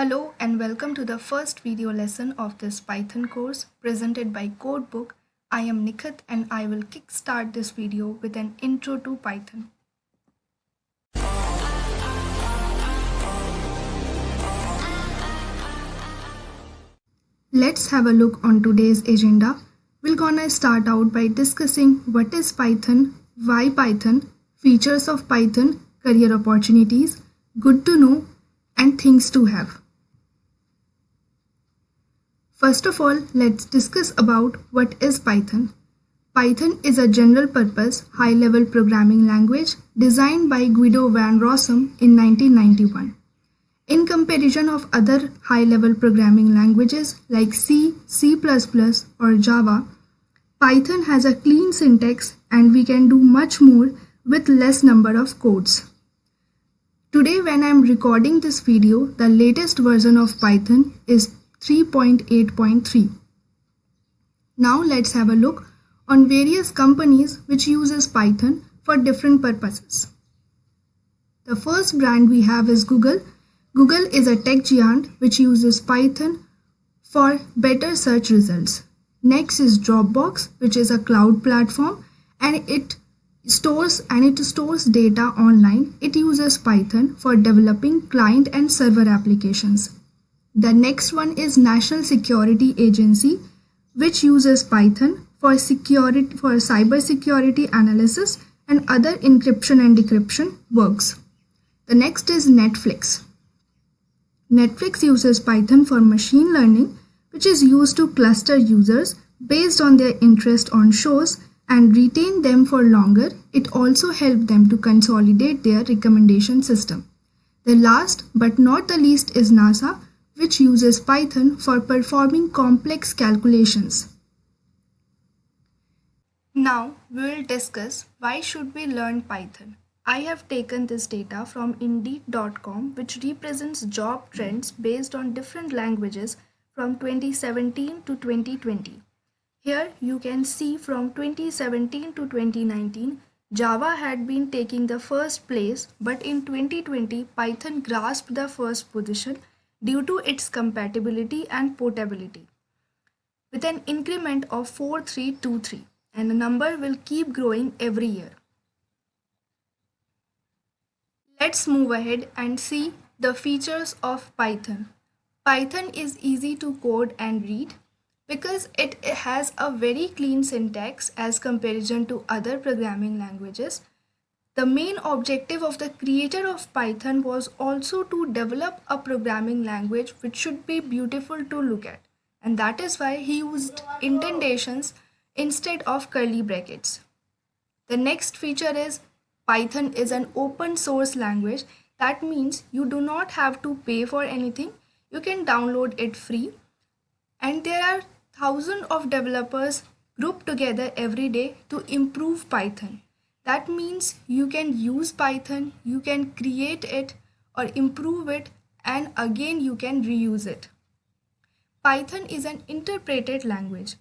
Hello and welcome to the first video lesson of this Python course presented by CodeBook. I am Nikhat and I will kickstart this video with an intro to Python. Let's have a look on today's agenda. We're gonna start out by discussing what is Python, why Python, features of Python, career opportunities, good to know, and things to have. First of all, let's discuss about what is Python. Python is a general-purpose, high-level programming language designed by Guido van Rossum in 1991. In comparison of other high-level programming languages like C, C++, or Java, Python has a clean syntax and we can do much more with less number of codes. Today when I am recording this video, the latest version of Python is 3.8.3. Now let's have a look on various companies which uses Python for different purposes. The first brand we have is Google. Google is a tech giant which uses Python for better search results. Next is Dropbox, which is a cloud platform and it stores data online. It uses Python for developing client and server applications. The next one is National Security Agency, which uses Python for cyber security analysis and other encryption and decryption works. The next is Netflix. Netflix uses Python for machine learning, which is used to cluster users based on their interest on shows and retain them for longer. It also helps them to consolidate their recommendation system. The last but not the least is NASA, which uses Python for performing complex calculations. Now we will discuss why should we learn Python. I have taken this data from Indeed.com, which represents job trends based on different languages from 2017 to 2020. Here you can see from 2017 to 2019, Java had been taking the first place, but in 2020, Python grasped the first position due to its compatibility and portability, with an increment of 4323, and the number will keep growing every year. Let's move ahead and see the features of Python. Python is easy to code and read because it has a very clean syntax as comparison to other programming languages. The main objective of the creator of Python was also to develop a programming language which should be beautiful to look at, and that is why he used indentations instead of curly brackets. The next feature is Python is an open source language. That means you do not have to pay for anything. You can download it free, and there are thousands of developers grouped together every day to improve Python. That means you can use Python, you can create it or improve it, and again you can reuse it. Python is an interpreted language,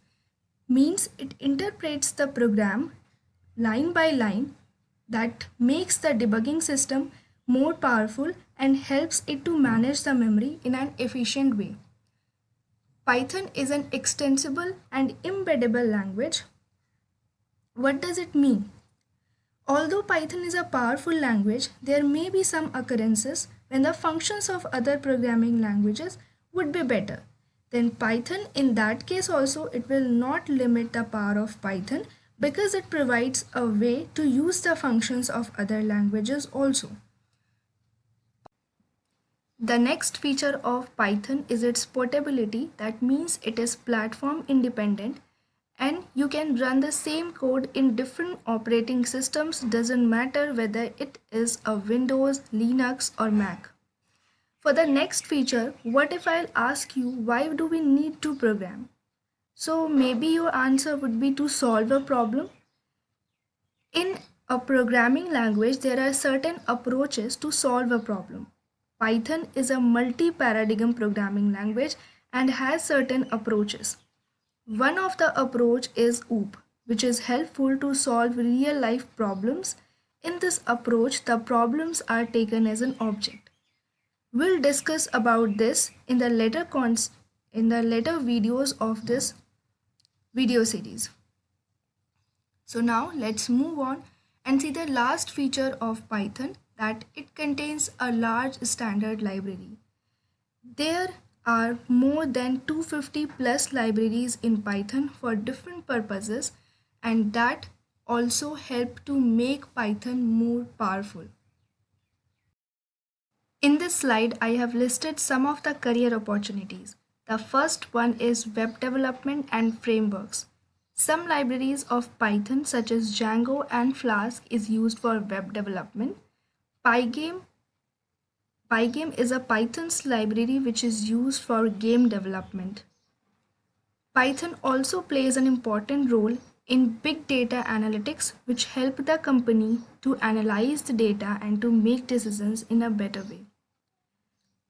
means it interprets the program line by line. That makes the debugging system more powerful and helps it to manage the memory in an efficient way. Python is an extensible and embeddable language. What does it mean? Although Python is a powerful language, there may be some occurrences when the functions of other programming languages would be better. Then Python, in that case also, it will not limit the power of Python because it provides a way to use the functions of other languages also. The next feature of Python is its portability. That means it is platform independent and you can run the same code in different operating systems. Doesn't matter whether it is a Windows, Linux or Mac. For the next feature, what if I'll ask you why do we need to program? So maybe your answer would be to solve a problem. In a programming language, there are certain approaches to solve a problem. Python is a multi-paradigm programming language and has certain approaches. One of the approach is OOP, which is helpful to solve real-life problems. In this approach, the problems are taken as an object. We'll discuss about this in the later videos of this video series. So now let's move on and see the last feature of Python, that it contains a large standard library. There are more than 250 plus libraries in Python for different purposes, and that also help to make Python more powerful. In this slide, I have listed some of the career opportunities. The first one is web development and frameworks. Some libraries of Python such as Django and Flask is used for web development. Pygame is a Python's library which is used for game development. Python also plays an important role in big data analytics, which help the company to analyze the data and to make decisions in a better way.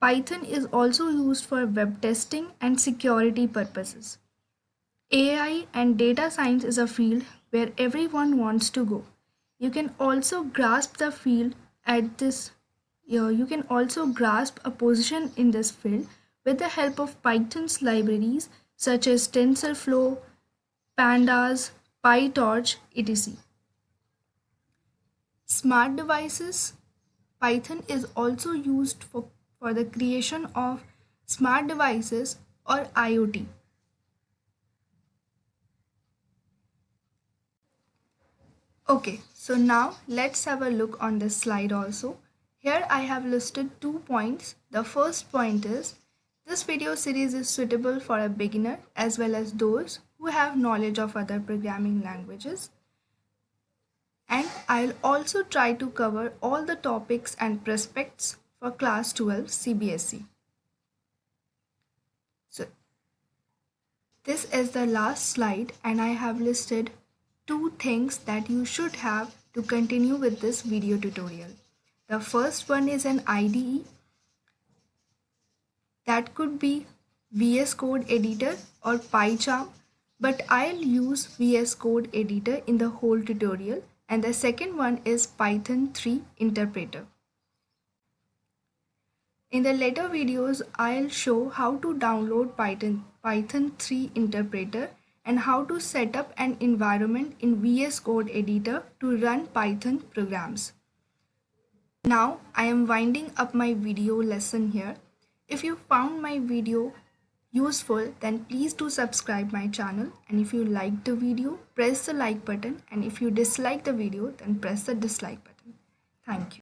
Python is also used for web testing and security purposes. AI and data science is a field where everyone wants to go. You can also grasp the field at this you can also grasp a position in this field with the help of Python's libraries such as TensorFlow, Pandas, PyTorch, etc. Smart devices. Python is also used for the creation of smart devices or IoT. Okay, so now let's have a look on this slide also. Here I have listed 2 points. The first point is this video series is suitable for a beginner as well as those who have knowledge of other programming languages. And I'll also try to cover all the topics and prospects for class 12 CBSE. So this is the last slide and I have listed 2 things that you should have to continue with this video tutorial. The first one is an IDE. That could be VS Code Editor or PyCharm, but I'll use VS Code Editor in the whole tutorial. And the second one is Python 3 Interpreter. In the later videos, I'll show how to download Python 3 Interpreter and how to set up an environment in VS Code Editor to run Python programs. Now I am winding up my video lesson here. If you found my video useful, then please do subscribe my channel, and if you liked the video, press the like button, and if you dislike the video, then press the dislike button. Thank you.